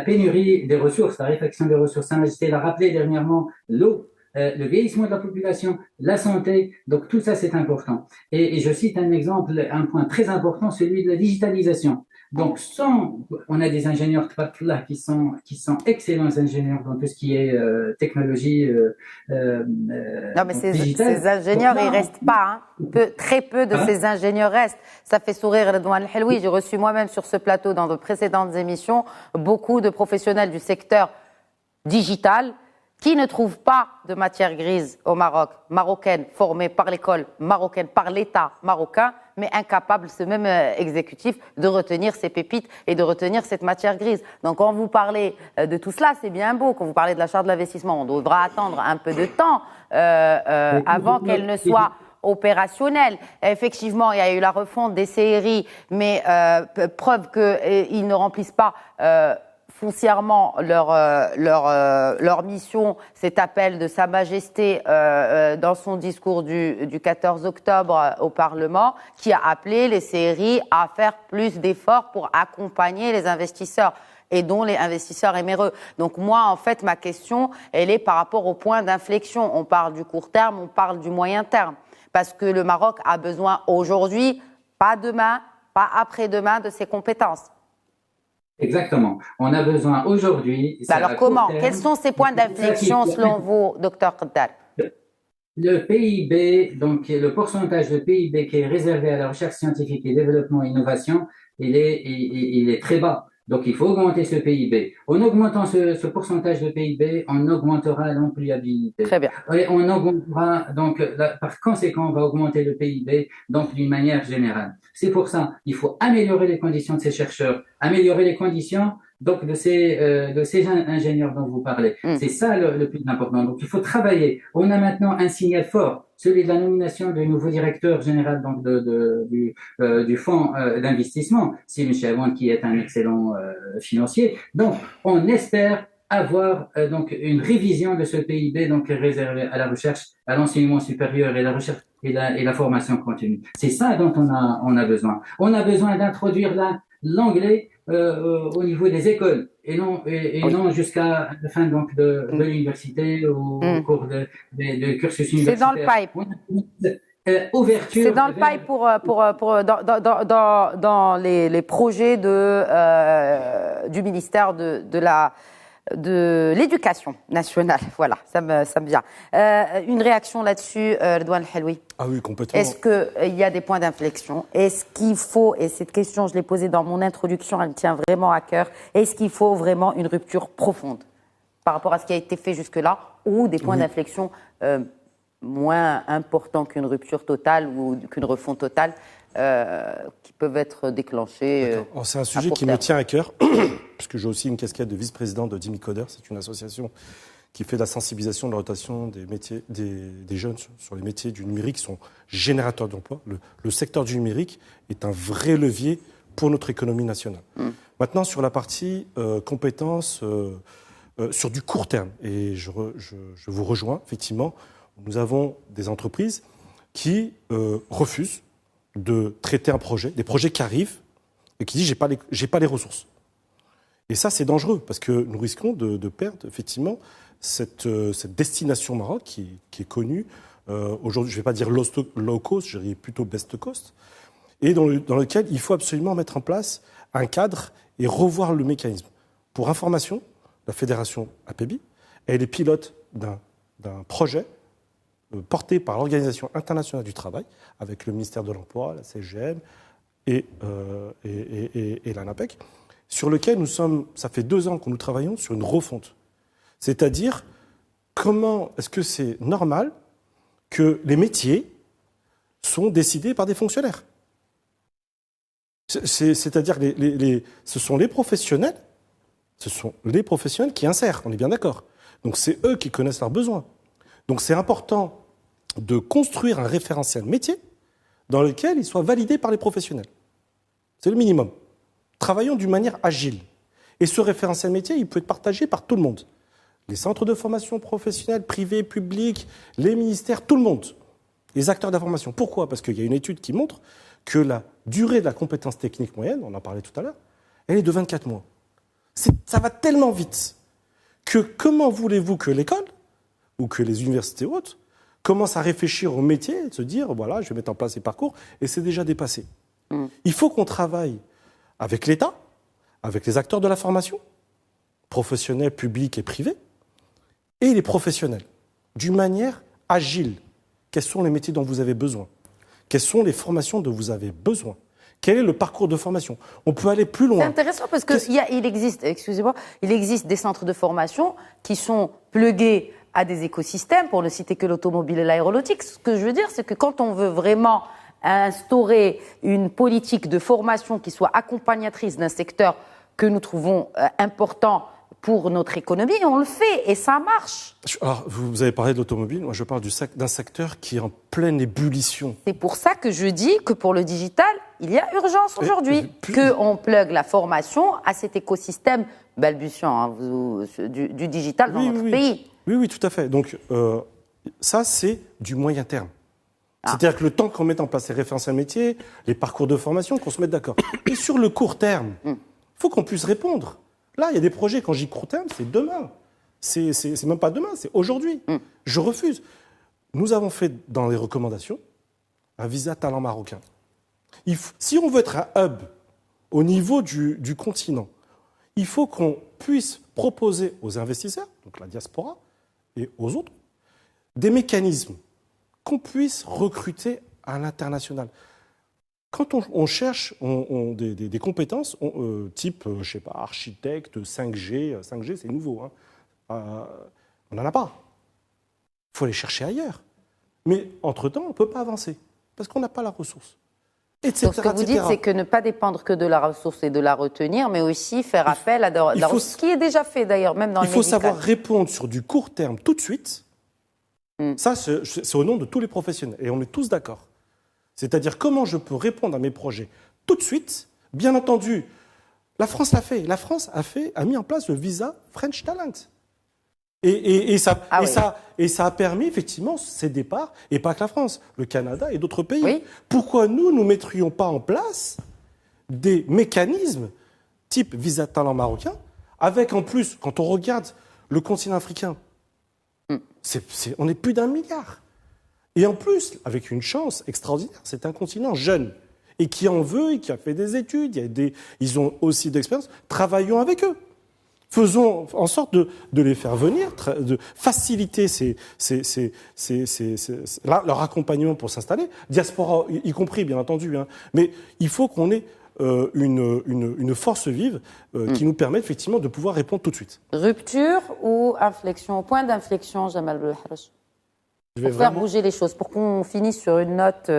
pénurie des ressources, la réflexion des ressources. Sa Majesté l'a rappelé dernièrement, l'eau, le vieillissement de la population, la santé, donc tout ça c'est important. Et je cite un exemple, un point très important, celui de la digitalisation. Donc on a des ingénieurs là qui sont excellents ingénieurs dans tout ce qui est technologie non mais ces ingénieurs ils restent pas, hein. Très peu de ces ingénieurs restent. Ça fait sourire Redouane El Helloui. J'ai reçu moi-même sur ce plateau dans de précédentes émissions beaucoup de professionnels du secteur digital qui ne trouvent pas de matière grise au Maroc, marocaine, formée par l'école marocaine, par l'État marocain, mais incapable, ce même exécutif, de retenir ces pépites et de retenir cette matière grise. Donc quand vous parlez de tout cela, c'est bien beau. Quand vous parlez de la charte de l'investissement, on devra attendre un peu de temps avant qu'elle ne soit opérationnelle. Effectivement, il y a eu la refonte des CRI, mais preuve qu'ils ne remplissent pas foncièrement leur mission, cet appel de Sa Majesté dans son discours du 14 octobre au Parlement, qui a appelé les CRI à faire plus d'efforts pour accompagner les investisseurs et dont les investisseurs émireux. Donc moi, en fait, ma question, elle est par rapport au point d'inflexion. On parle du court terme, on parle du moyen terme. parce que le Maroc a besoin aujourd'hui, pas demain, pas après-demain, de ces compétences. Exactement. On a besoin aujourd'hui. Alors comment? Quels sont ces points d'inflexion selon vous, Dr Qaddar? Le PIB, donc le pourcentage de PIB qui est réservé à la recherche scientifique et développement et innovation, il est très bas. Donc il faut augmenter ce PIB. En augmentant ce pourcentage de PIB, on augmentera l'employabilité. Très bien. Et on augmentera, donc par conséquent, on va augmenter le PIB, donc d'une manière générale. C'est pour ça, il faut améliorer les conditions de ces chercheurs, améliorer les conditions donc de ces ingénieurs dont vous parlez. C'est ça le plus important. Donc il faut travailler. On a maintenant un signal fort, celui de la nomination du nouveau directeur général donc du fonds d'investissement, c'est Michel Aoun, qui est un excellent financier. Donc on espère avoir donc une révision de ce PIB donc réservé à la recherche, à l'enseignement supérieur et la recherche et la formation continue. C'est ça dont on a besoin. On a besoin d'introduire l'anglais au niveau des écoles et non jusqu'à la fin donc de l'université ou au cours de cursus universitaire. C'est dans le pipe. Ouverture. C'est dans le pipe dans les projets du ministère de l'Éducation nationale. Voilà, ça me vient. Une réaction là-dessus, Redouane El-Helloui? Ah oui, complètement. Est-ce qu'il y a des points d'inflexion? Est-ce qu'il faut, et cette question je l'ai posée dans mon introduction, elle me tient vraiment à cœur, est-ce qu'il faut vraiment une rupture profonde par rapport à ce qui a été fait jusque-là, ou des points d'inflexion moins importants qu'une rupture totale ou qu'une refonte totale qui peuvent être déclenchés? C'est un sujet qui me tient à cœur, puisque j'ai aussi une casquette de vice-président de DIMICODER. C'est une association qui fait de la sensibilisation, de la rotation des métiers, des jeunes sur les métiers du numérique qui sont générateurs d'emplois. Le secteur du numérique est un vrai levier pour notre économie nationale. Maintenant, sur la partie compétences, sur du court terme, et je vous rejoins, effectivement, nous avons des entreprises qui refusent de traiter un projet, des projets qui arrivent, et qui disent j'ai pas les ressources. Et ça, c'est dangereux, parce que nous risquons de perdre, effectivement, cette destination Maroc qui est connue. Aujourd'hui, je ne vais pas dire low cost, je dirais plutôt best cost, et dans lequel il faut absolument mettre en place un cadre et revoir le mécanisme. Pour information, la fédération APEBI, elle est pilote d'un projet porté par l'Organisation internationale du travail, avec le ministère de l'Emploi, la CGM et l'ANAPEC, sur lequel ça fait 2 ans que nous travaillons sur une refonte. C'est-à-dire, comment est-ce que c'est normal que les métiers sont décidés par des fonctionnaires? C'est-à-dire, ce sont les professionnels qui insèrent, on est bien d'accord. Donc c'est eux qui connaissent leurs besoins. Donc c'est important de construire un référentiel métier dans lequel il soit validé par les professionnels. C'est le minimum. Travaillons d'une manière agile. Et ce référentiel métier, il peut être partagé par tout le monde. Les centres de formation professionnels, privés, publics, les ministères, tout le monde. Les acteurs d'information. Pourquoi? Parce qu'il y a une étude qui montre que la durée de la compétence technique moyenne, on en parlait tout à l'heure, elle est de 24 mois. Ça va tellement vite que comment voulez-vous que l'école ou que les universités hautes commencent à réfléchir au métier et se dire, voilà, je vais mettre en place ces parcours, et c'est déjà dépassé. Il faut qu'on travaille avec l'État, avec les acteurs de la formation, professionnels, publics et privés, et les professionnels, d'une manière agile. Quels sont les métiers dont vous avez besoin? Quelles sont les formations dont vous avez besoin? Quel est le parcours de formation? On peut aller plus loin. C'est intéressant parce qu'il existe des centres de formation qui sont plugués à des écosystèmes, pour ne citer que l'automobile et l'aéronautique. Ce que je veux dire, c'est que quand on veut vraiment instaurer une politique de formation qui soit accompagnatrice d'un secteur que nous trouvons important pour notre économie, on le fait et ça marche. Alors, vous avez parlé de l'automobile, moi je parle d'un secteur qui est en pleine ébullition. C'est pour ça que je dis que pour le digital, il y a urgence aujourd'hui qu'on plug la formation à cet écosystème balbutiant du digital dans notre pays. Oui, tout à fait. Donc ça, c'est du moyen terme. C'est-à-dire que le temps qu'on mette en place les références à métier, les parcours de formation, qu'on se mette d'accord. Et sur le court terme, il faut qu'on puisse répondre. Là, il y a des projets, quand je dis court terme, c'est demain. C'est même pas demain, c'est aujourd'hui. Je refuse. Nous avons fait dans les recommandations un visa talent marocain. Si on veut être un hub au niveau du continent, il faut qu'on puisse proposer aux investisseurs, donc la diaspora et aux autres, des mécanismes qu'on puisse recruter à l'international. Quand on cherche des compétences type, je ne sais pas, architecte, 5G, 5G c'est nouveau, hein. On n'en a pas. Il faut les chercher ailleurs. Mais entre-temps, on ne peut pas avancer, parce qu'on n'a pas la ressource. Etc., donc ce que vous dites, c'est que ne pas dépendre que de la ressource et de la retenir, mais aussi faire appel à la ressource, ce qui est déjà fait d'ailleurs, même dans le médical. Il faut savoir répondre sur du court terme tout de suite. Ça, c'est au nom de tous les professionnels, et on est tous d'accord. C'est-à-dire comment je peux répondre à mes projets tout de suite. Bien entendu, la France l'a fait. La France a mis en place le visa French Talent. Et ça a permis effectivement ces départs, et pas que la France, le Canada et d'autres pays. Oui. Pourquoi nous ne mettrions pas en place des mécanismes type visa talent marocain, avec en plus, quand on regarde le continent africain, on n'est plus d'1 milliard. Et en plus, avec une chance extraordinaire, c'est un continent jeune et qui en veut et qui a fait des études. Ils ont aussi d'expérience. Travaillons avec eux. Faisons en sorte de les faire venir, de faciliter leur accompagnement pour s'installer. Diaspora y compris, bien entendu. Hein. Mais il faut qu'on ait une force vive qui nous permette effectivement de pouvoir répondre tout de suite. Rupture ou inflexion? Point d'inflexion, Jamal Belharj. Pour faire bouger les choses, pour qu'on finisse sur une note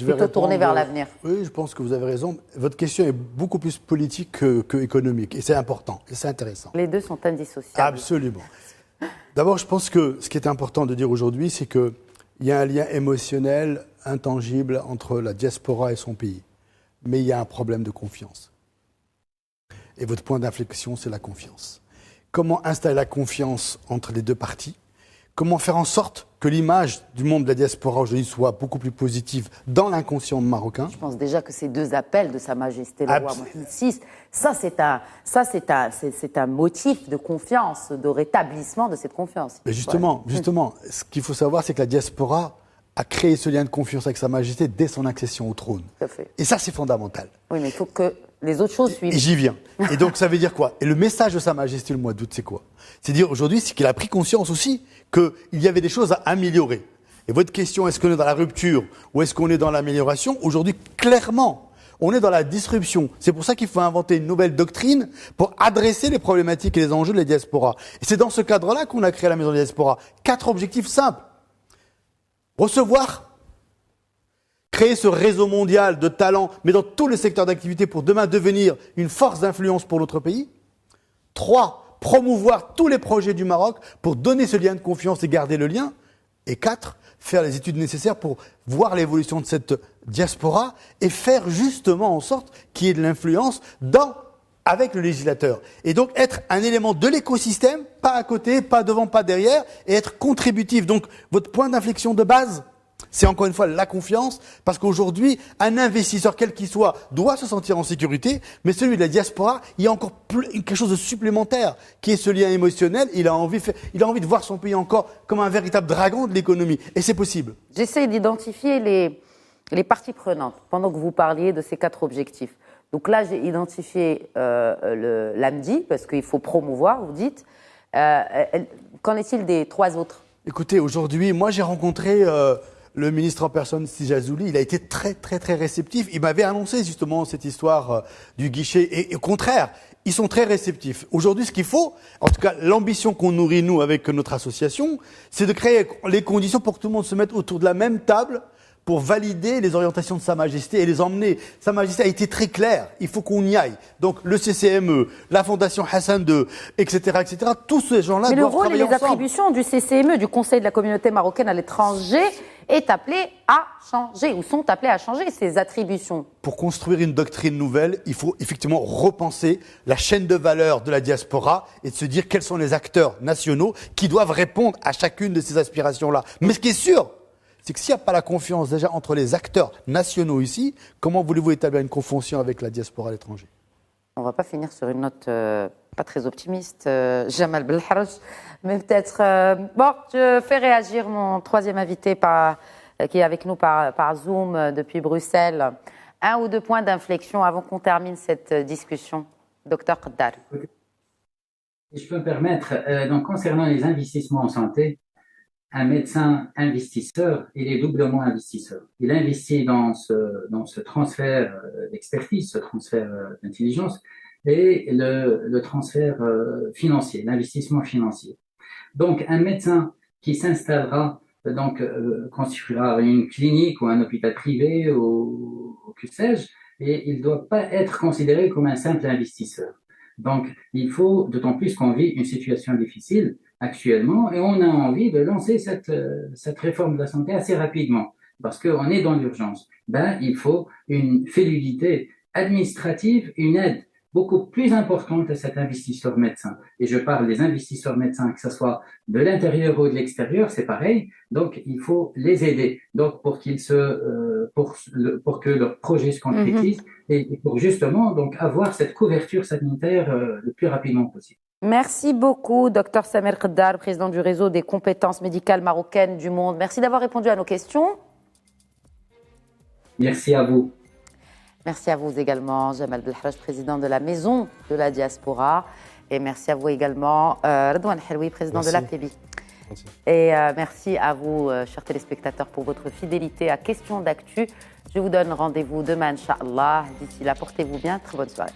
plutôt tournée vers l'avenir. Oui, je pense que vous avez raison. Votre question est beaucoup plus politique que économique. Et c'est important, et c'est intéressant. Les deux sont indissociables. Absolument. D'abord, je pense que ce qui est important de dire aujourd'hui, c'est qu'il y a un lien émotionnel intangible entre la diaspora et son pays. Mais il y a un problème de confiance. Et votre point d'inflexion, c'est la confiance. Comment installer la confiance entre les deux parties ? Comment faire en sorte que l'image du monde de la diaspora aujourd'hui soit beaucoup plus positive dans l'inconscient marocain? Je pense déjà que ces deux appels de Sa Majesté le roi Mohamed VI, c'est un motif de confiance, de rétablissement de cette confiance. Mais justement, ce qu'il faut savoir, c'est que la diaspora a créé ce lien de confiance avec Sa Majesté dès son accession au trône. Tout à fait. Et ça, c'est fondamental. Oui, mais il faut que les autres choses suivent. Et j'y viens. Et donc, ça veut dire quoi? Et le message de Sa Majesté le mois d'août, c'est quoi? C'est dire aujourd'hui, c'est qu'il a pris conscience aussi qu'il y avait des choses à améliorer. Et votre question, est-ce qu'on est dans la rupture ou est-ce qu'on est dans l'amélioration? Aujourd'hui, clairement, on est dans la disruption. C'est pour ça qu'il faut inventer une nouvelle doctrine pour adresser les problématiques et les enjeux de la diaspora. Et c'est dans ce cadre-là qu'on a créé la Maison de la Diaspora. 4 objectifs simples. Recevoir, créer ce réseau mondial de talents, mais dans tous les secteurs d'activité pour demain devenir une force d'influence pour notre pays. 3, promouvoir tous les projets du Maroc pour donner ce lien de confiance et garder le lien. Et 4, faire les études nécessaires pour voir l'évolution de cette diaspora et faire justement en sorte qu'il y ait de l'influence avec le législateur. Et donc être un élément de l'écosystème, pas à côté, pas devant, pas derrière, et être contributif. Donc votre point d'inflexion de base, c'est encore une fois la confiance, parce qu'aujourd'hui, un investisseur, quel qu'il soit, doit se sentir en sécurité, mais celui de la diaspora, il y a encore quelque chose de supplémentaire, qui est ce lien émotionnel. Il a envie de voir son pays encore comme un véritable dragon de l'économie, et c'est possible. J'essaie d'identifier les parties prenantes, pendant que vous parliez de ces 4 objectifs. Donc là, j'ai identifié l'AMDI, parce qu'il faut promouvoir, vous dites. Qu'en est-il des 3 autres? Écoutez, aujourd'hui, moi j'ai rencontré le ministre en personne, Sidi Azouli. Il a été très, très, très réceptif. Il m'avait annoncé justement cette histoire du guichet. Et au contraire, ils sont très réceptifs. Aujourd'hui, ce qu'il faut, en tout cas l'ambition qu'on nourrit nous avec notre association, c'est de créer les conditions pour que tout le monde se mette autour de la même table pour valider les orientations de Sa Majesté et les emmener. Sa Majesté a été très claire, il faut qu'on y aille. Donc le CCME, la Fondation Hassan II, etc., tous ces gens-là doivent travailler ensemble. Mais le rôle et les attributions du CCME, du Conseil de la communauté marocaine à l'étranger, est appelé à changer, ou sont appelés à changer ces attributions. Pour construire une doctrine nouvelle, il faut effectivement repenser la chaîne de valeur de la diaspora et de se dire quels sont les acteurs nationaux qui doivent répondre à chacune de ces aspirations-là. Mais ce qui est sûr, c'est que s'il n'y a pas la confiance déjà entre les acteurs nationaux ici, comment voulez-vous établir une confiance avec la diaspora à l'étranger? On ne va pas finir sur une note pas très optimiste, Jamal Belharj, mais peut-être... Bon, je fais réagir mon 3e invité par qui est avec nous par Zoom depuis Bruxelles. Un ou deux points d'inflexion avant qu'on termine cette discussion. Docteur Qaddar. Si je peux me permettre, donc concernant les investissements en santé, un médecin investisseur, il est doublement investisseur. Il investit dans ce transfert d'expertise, ce transfert d'intelligence et le transfert financier, l'investissement financier. Donc, un médecin qui s'installera, donc construira une clinique ou un hôpital privé ou que sais-je, et il ne doit pas être considéré comme un simple investisseur. Donc, il faut, d'autant plus qu'on vit une situation difficile actuellement, et on a envie de lancer cette réforme de la santé assez rapidement, parce qu'on est dans l'urgence. Il faut une fluidité administrative, une aide beaucoup plus importante à cet investisseur médecin. Et je parle des investisseurs médecins, que ce soit de l'intérieur ou de l'extérieur, c'est pareil. Donc, il faut les aider. Donc, pour que leur projet se concrétise et pour justement donc avoir cette couverture sanitaire le plus rapidement possible. Merci beaucoup, Dr Samer Qaddar, président du réseau des compétences médicales marocaines du monde. Merci d'avoir répondu à nos questions. Merci à vous. Merci à vous également, Jamal Belharaj, président de la Maison de la Diaspora. Et merci à vous également, Redouane Helloui, président de l'APB. Merci. Et merci à vous, chers téléspectateurs, pour votre fidélité à Questions d'actu. Je vous donne rendez-vous demain, Inch'Allah. D'ici là, portez-vous bien. Très bonne soirée.